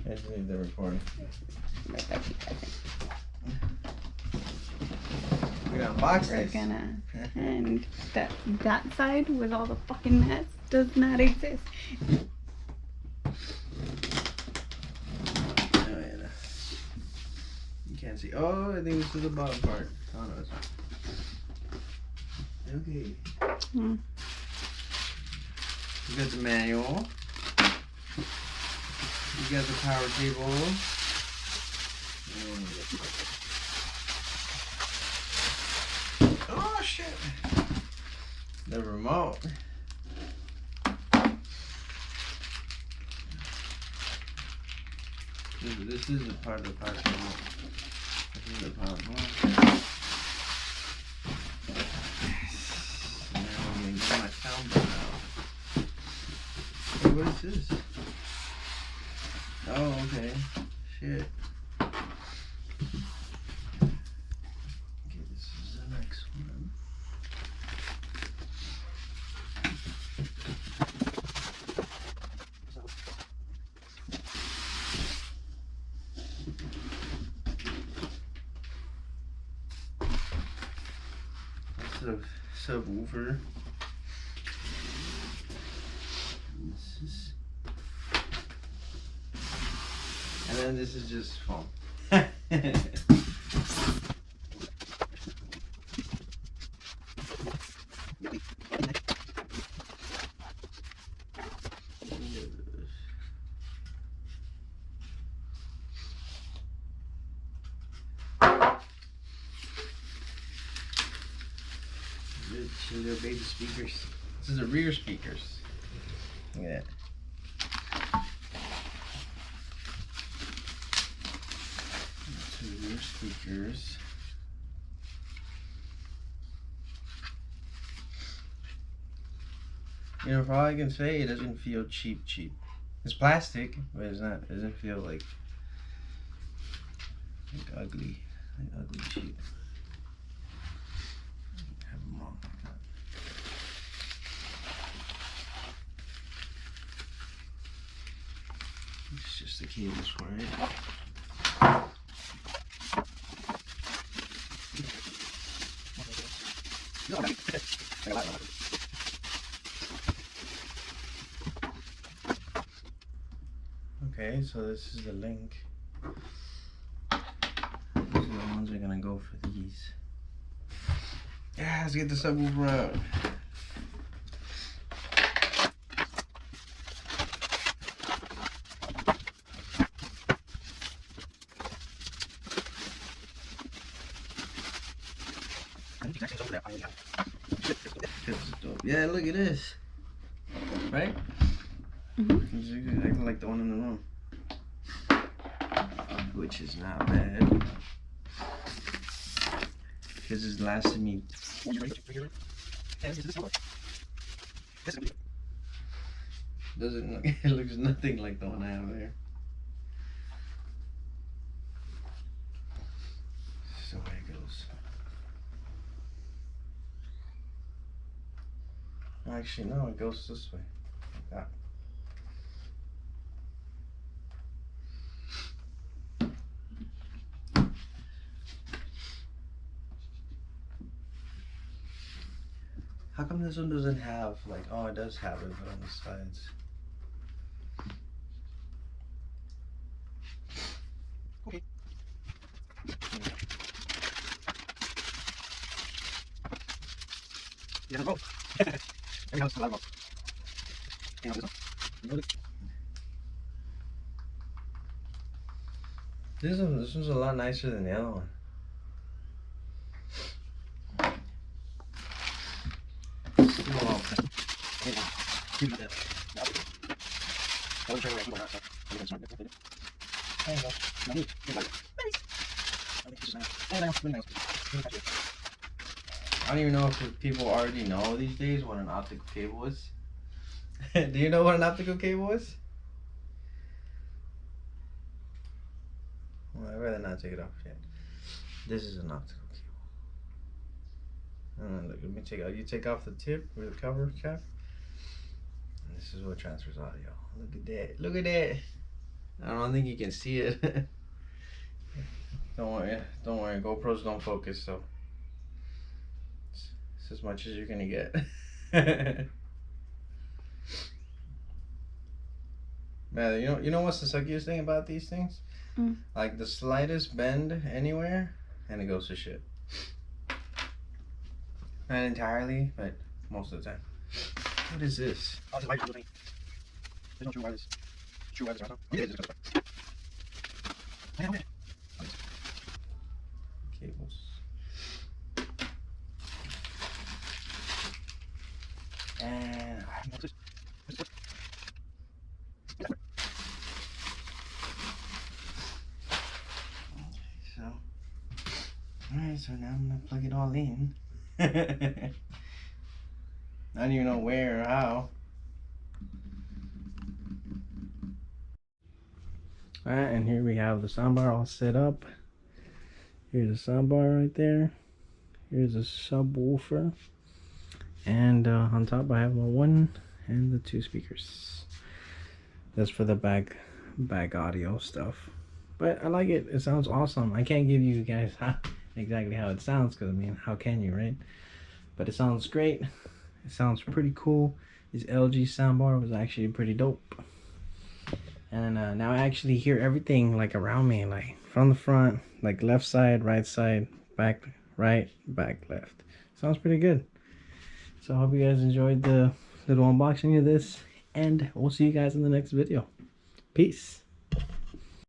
I just need the recording. Right, that'd be perfect. We're gonna unbox We're this. gonna and that side with all the fucking mess does not exist. Oh, yeah. You can't see. Oh, I think this is the bottom part. Oh no, it's not. Okay. Hmm. You got the manual. You got the power cable. Oh shit! The remote. This is a part of the power cable. This is the power cable. Now I'm gonna get my soundbar out. Hey, what is this? Oh, okay. Shit. Okay, this is the next one. That's the subwoofer. This is, and then this is just foam. Little baby speakers. This is the rear speakers. Look at that. Two rear speakers. You know, for all I can say, it doesn't feel cheap. It's plastic, but it's not. It doesn't feel like ugly cheap. Have them wrong like that. It's just the cables for it. Okay, so this is the link. These are the ones that are gonna go for these. Yeah, let's get the subwoofer out. Yeah, look at this. Right? Mm-hmm. It's exactly like the one in the room. Which is not bad. Because it's lasted me. Doesn't look, it looks nothing like the one I have there. This is the way it goes. Actually, no, it goes this way. Like that. How come this one doesn't have, like, oh, it does have it, but on the sides? Okay. Yeah, no. Every house has a lot of this one. This one's a lot nicer than the other one. I don't even know if people already know these days what an optical cable is. Do you know what an optical cable is? Well, I'd rather not take it off yet. This is an optical cable. Look, let me take out. You take off the tip or the cover cap. And this is what transfers audio. Look at that. Look at that. I don't think you can see it. Don't worry, GoPros don't focus, so it's as much as you're gonna get. Man, you know what's the suckiest thing about these things? Like the slightest bend anywhere, and it goes to shit. Not entirely, but most of the time. What is this? Oh, it's a wireless thing. There's no true wireless. True wireless, right? Oh, yeah, okay. Cables. And what's this? So, alright, so now I'm gonna plug it all in. I don't even know where or how. Alright, and here we have the soundbar all set up. Here's the soundbar right there. Here's a subwoofer. And on top I have my one and the two speakers. That's for the back audio stuff. But I like it. It sounds awesome. I can't give you guys exactly how it sounds, because I mean, how can you, right? But it sounds great. It sounds pretty cool. This LG soundbar was actually pretty dope. And now I actually hear everything like around me, like from the front, like left side, right side, back right, back left. Sounds pretty good. So I hope you guys enjoyed the little unboxing of this, and we'll see you guys in the next video. Peace.